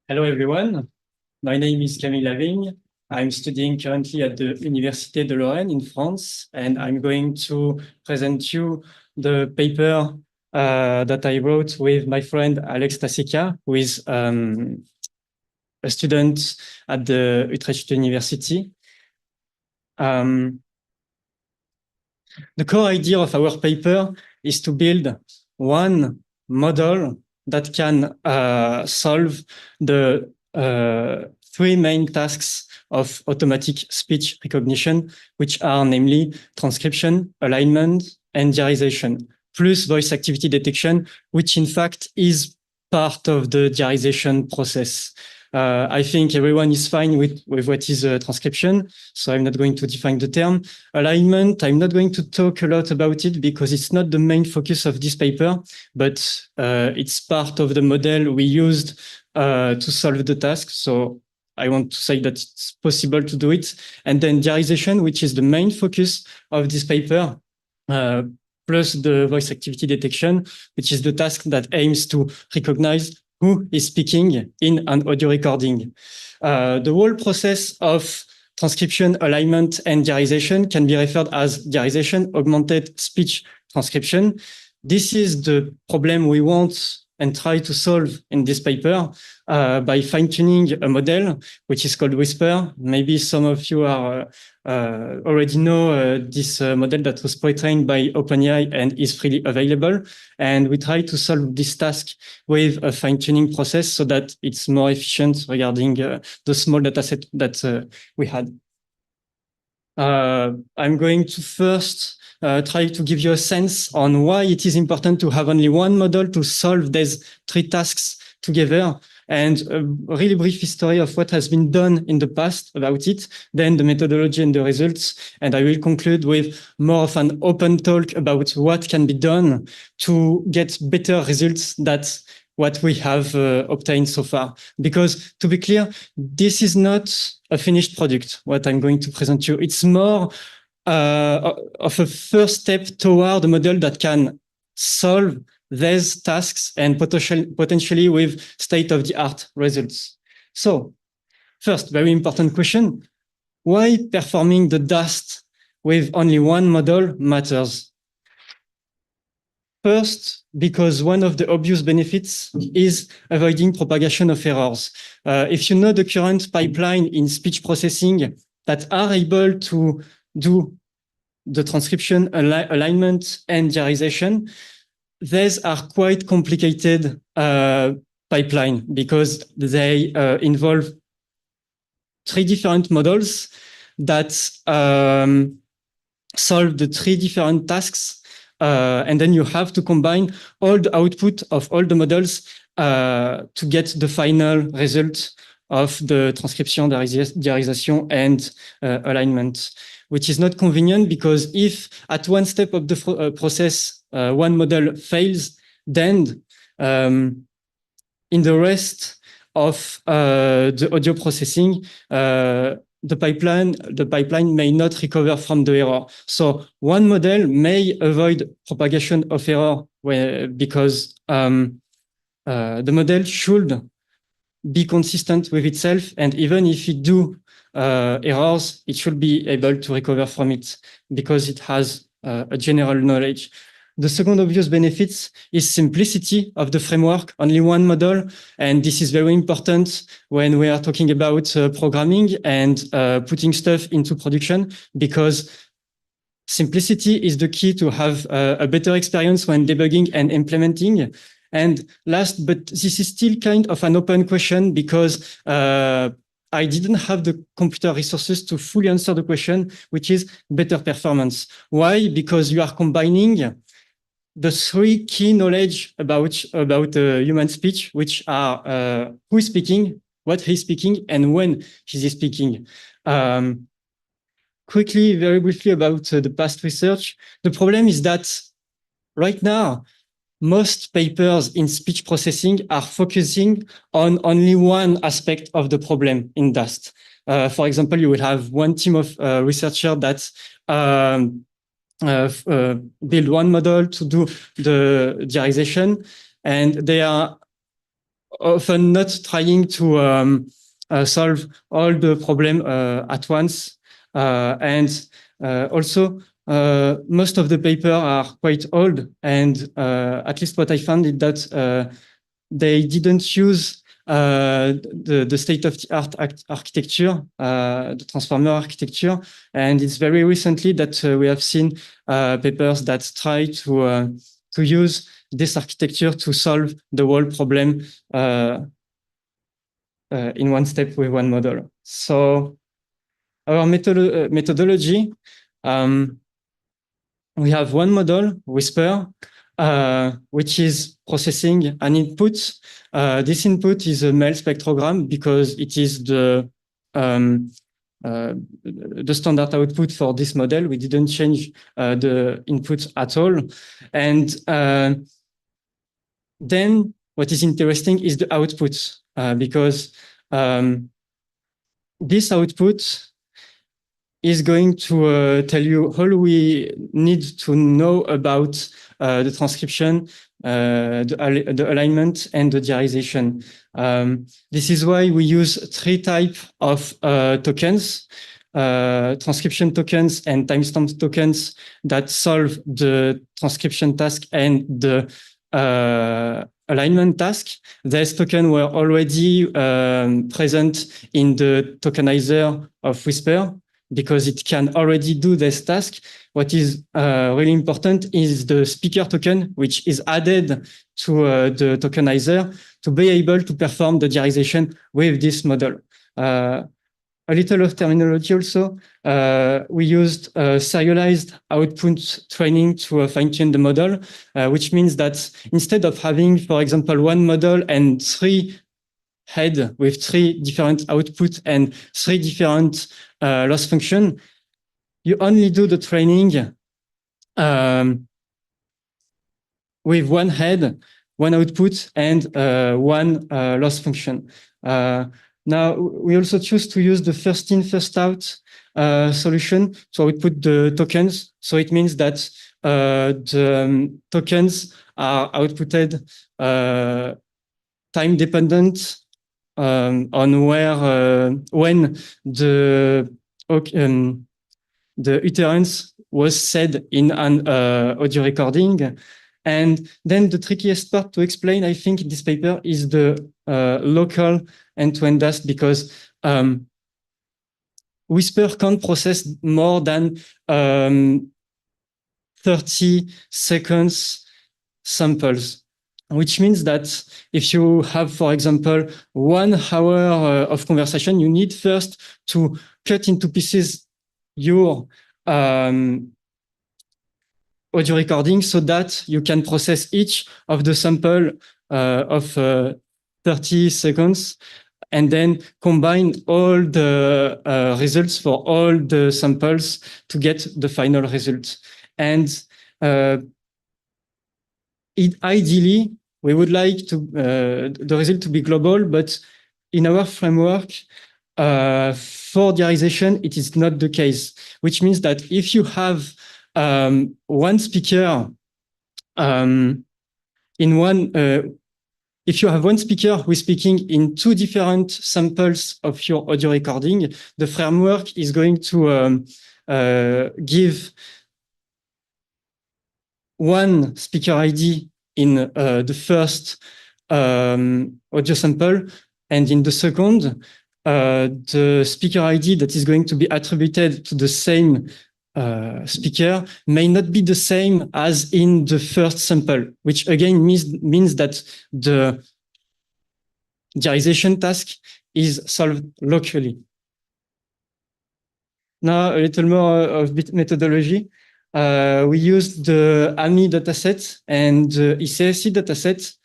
Hello, everyone. My name is Camille Lavigne. I'm studying currently at the Université de Lorraine in France, and I'm going to present you the paper that I wrote with my friend Alex Stasica, who is a student at the Utrecht University. The core idea of our paper is to build one model that can solve the three main tasks of automatic speech recognition, which are namely transcription, alignment, and diarization, plus voice activity detection, which in fact is part of the diarization process. I think everyone is fine with what is transcription, so I'm not going to define the term. Alignment, I'm not going to talk a lot about it because it's not the main focus of this paper, but it's part of the model we used to solve the task. So I want to say that it's possible to do it. And then diarization, which is the main focus of this paper, plus the voice activity detection, which is the task that aims to recognize who is speaking in an audio recording. The whole process of transcription, alignment, and diarization can be referred as diarization, augmented speech transcription. This is the problem we want and try to solve in this paper by fine-tuning a model, which is called Whisper. Maybe some of you are already know this model that was pre-trained by OpenAI and is freely available. And we try to solve this task with a fine-tuning process so that it's more efficient regarding the small dataset that we had. I'm going to first try to give you a sense on why it is important to have only one model to solve these three tasks together, and a really brief history of what has been done in the past about it, then the methodology and the results, and I will conclude with more of an open talk about what can be done to get better results than what we have obtained so far. Because to be clear, this is not a finished product, what I'm going to present you. It's more of a first step toward a model that can solve these tasks and potentially with state-of-the-art results. So first, very important question, why performing the DAST with only one model matters? First, because one of the obvious benefits is avoiding propagation of errors. If you know the current pipeline in speech processing that are able to do the transcription, alignment, and diarization, these are quite complicated pipeline because they involve three different models that solve the three different tasks. And then you have to combine all the output of all the models to get the final result of the transcription, diarization, and alignment, which is not convenient because if at one step of the process one model fails, then in the rest of the audio processing, the pipeline may not recover from the error. So one model may avoid propagation of error because the model should be consistent with itself, and even if it do errors, it should be able to recover from it because it has a general knowledge. The second obvious benefit is simplicity of the framework, only one model. And this is very important when we are talking about programming and putting stuff into production, because simplicity is the key to have a better experience when debugging and implementing. And last, but this is still kind of an open question because I didn't have the computer resources to fully answer the question, which is better performance. Why? Because you are combining the three key knowledge about human speech, which are who is speaking, what he's speaking, and when he's speaking. Quickly, very briefly about the past research. The problem is that right now, most papers in speech processing are focusing on only one aspect of the problem in DAST. For example, you will have one team of researchers that build one model to do the diarization, and they are often not trying to solve all the problem at once. And also, most of the paper are quite old, and at least what I found is that they didn't use the state-of-the-art architecture, the transformer architecture, and it's very recently that we have seen papers that try to use this architecture to solve the whole problem in one step with one model. So our methodology, we have one model, Whisper, which is processing an input. This input is a male spectrogram because it is the standard output for this model. We didn't change the input at all. And then what is interesting is the output, because this output is going to tell you all we need to know about the transcription, the alignment, and the diarization. This is why we use three types of tokens, transcription tokens and timestamp tokens that solve the transcription task and the alignment task. These tokens were already present in the tokenizer of Whisper, because it can already do this task. What is really important is the speaker token, which is added to the tokenizer to be able to perform the diarization with this model. A little of terminology also. We used serialized output training to fine-tune the model, which means that instead of having, for example, one model and three head with three different outputs and three different loss function, you only do the training with one head, one output, and one loss function. Now, we also choose to use the first in, first out solution to output the tokens. So it means that the tokens are outputted time dependent on when the utterance was said in an audio recording. And then the trickiest part to explain, I think, in this paper is the local end-to-end task, because Whisper can't process more than 30 seconds samples, which means that if you have, for example, 1 hour of conversation, you need first to cut into pieces your audio recording so that you can process each of the sample of 30 seconds, and then combine all the results for all the samples to get the final result. And ideally, we would like to the result to be global, but in our framework, for diarization, it is not the case, which means that if you have one speaker if you have one speaker who is speaking in 2 different samples of your audio recording, the framework is going to give one speaker ID in the first audio sample, and in the second, the speaker ID that is going to be attributed to the same speaker may not be the same as in the first sample, which again means that the diarization task is solved locally. Now, a little more of methodology. We used the AMI dataset and the ICSC dataset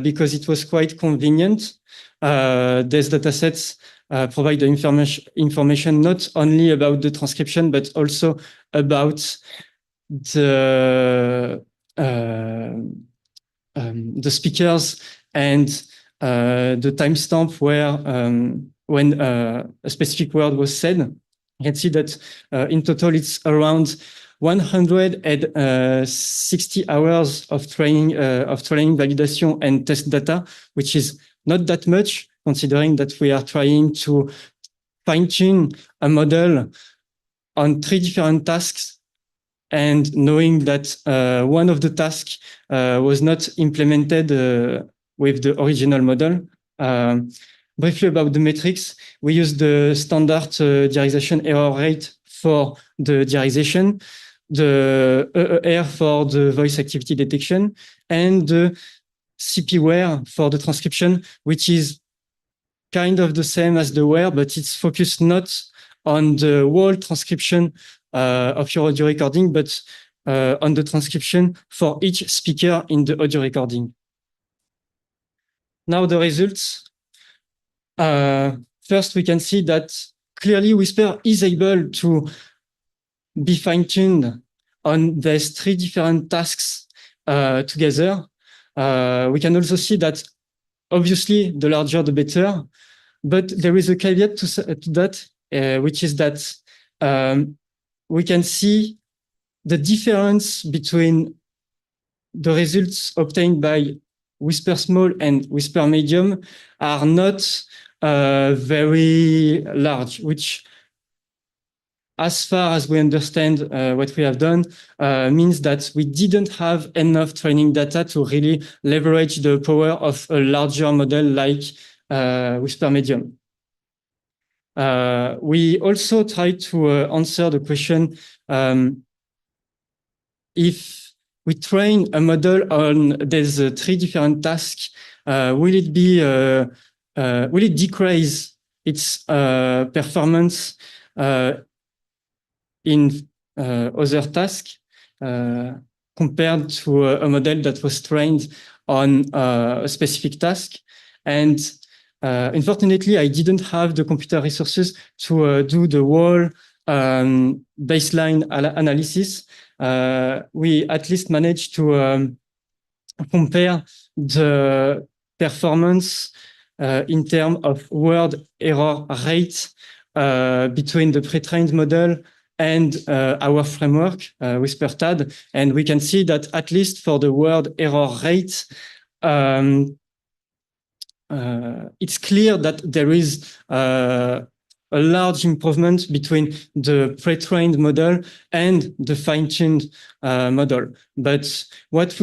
because it was quite convenient. These datasets provide the information not only about the transcription, but also about the speakers and the timestamp where when a specific word was said. You can see that in total it's around 160 hours of training, validation, and test data, which is not that much, considering that we are trying to fine-tune a model on 3 different tasks, and knowing that one of the tasks was not implemented with the original model. Briefly about the metrics, we use the standard diarization error rate for the diarization, the EER for the voice activity detection, and the CP-ware for the transcription, which is kind of the same as the where, but it's focused not on the whole transcription of your audio recording, but on the transcription for each speaker in the audio recording. Now the results. First, we can see that clearly Whisper is able to be fine-tuned on these 3 different tasks together. We can also see that obviously the larger the better, but there is a caveat to that, which is that we can see the difference between the results obtained by Whisper Small and Whisper Medium are not very large, which, as far as we understand what we have done, means that we didn't have enough training data to really leverage the power of a larger model like Whisper Medium. We also tried to answer the question, if we train a model on these 3 different tasks, will it decrease its performance in other tasks compared to a model that was trained on a specific task? And unfortunately, I didn't have the computer resources to do the whole baseline analysis. We at least managed to compare the performance in terms of word error rate between the pre-trained model and our framework, WhisperTAD. And we can see that at least for the word error rate, it's clear that there is a large improvement between the pre-trained model and the fine-tuned model. But what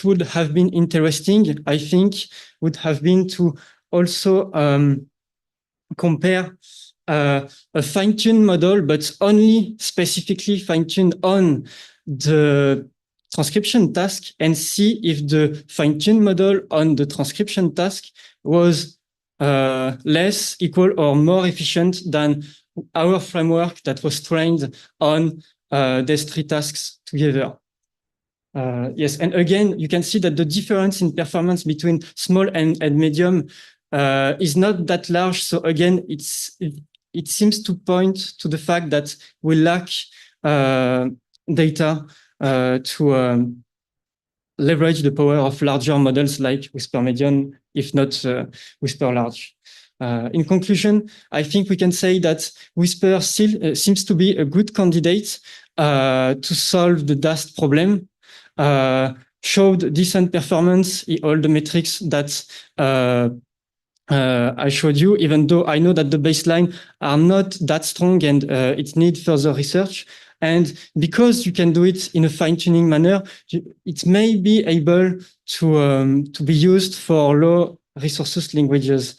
would have been interesting, I think, would have been to also compare a fine-tuned model, but only specifically fine-tuned on the transcription task, and see if the fine-tuned model on the transcription task was less, equal, or more efficient than our framework that was trained on these 3 tasks together. Yes, and again, you can see that the difference in performance between small and medium is not that large. So again, it seems to point to the fact that we lack data to leverage the power of larger models like Whisper Medium, if not Whisper Large. In conclusion, I think we can say that Whisper still seems to be a good candidate to solve the DAST problem. Showed decent performance in all the metrics that I showed you, even though I know that the baseline are not that strong and it needs further research. And because you can do it in a fine-tuning manner, it may be able to be used for low resources languages.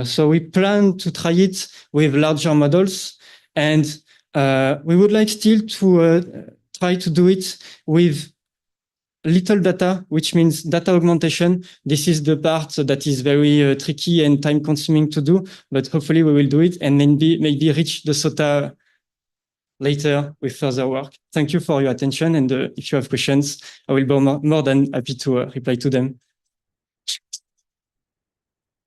So we plan to try it with larger models, and we would like still to try to do it with little data, which means data augmentation. This is the part that is very tricky and time-consuming to do, but hopefully we will do it and maybe reach the SOTA later with further work. Thank you for your attention, and if you have questions, I will be more than happy to reply to them.